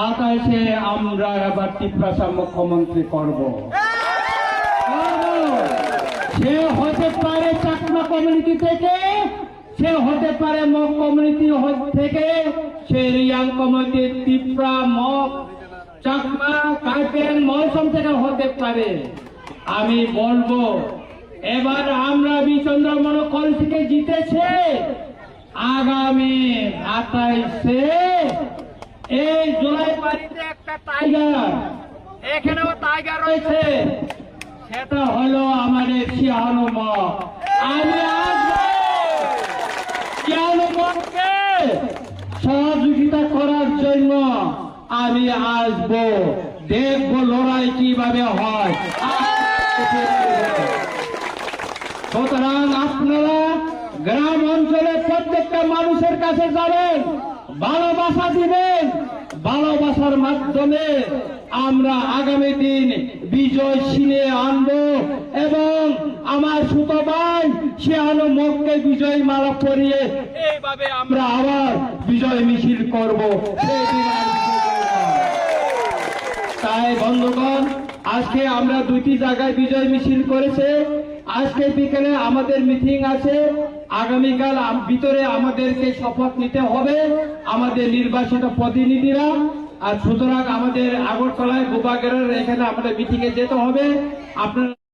28-এ আমরা এবার ত্রিপুরা মুখ্যমন্ত্রী করব। সে হতে পারে চাকমা কমিউনিটি থেকে, সে হতে পারে মগ কমিউনিটি থেকে, সে রিয়াং কমিউনিটি, ত্রিপুরা, মগ, চাকমা, কাইপেন, মৌসুম থেকে হতে পারে। আমি বলবো এবার আমরা বিচন্দ্রমণ কল থেকে জিতেছে, আগামী 28-এ এই জুলাই বাড়িতে একটা টাইগার, এখানেও টাইগার রয়েছে, সেটা হলো আমাদের শিয়ানো মগ। আমি আসবো শিয়ানো মগকে সহযোগিতা করার জন্য, আমি আসবো, দেখবো লড়াই কিভাবে হয়। সুতরাং আপনারা গ্রাম অঞ্চলে প্রত্যেকটা মানুষের কাছে যাবেন, ভালোবাসা দিবেন, ভালোবাসার মাধ্যমে আমরা আগামী দিন বিজয় ছিনিয়ে আনবো এবং আমার ছোট ভাই শিয়ানো মগকে বিজয় মালা পরিয়ে এইভাবে আমরা আবার বিজয় মিছিল করবো। তাই বন্ধুগণ, আজকে আমরা দুইটি জায়গায় বিজয় মিছিল করেছে। আজকে বিকেলে আমাদের মিটিং আছে, আগামীকাল ভিতরে আমাদেরকে শপথ নিতে হবে আমাদের নির্বাচিত প্রতিনিধিরা। আর সুতরাং আমাদের আগরতলায় গোপাগের এখানে আমাদের মিটিংয়ে যেতে হবে। আপনারা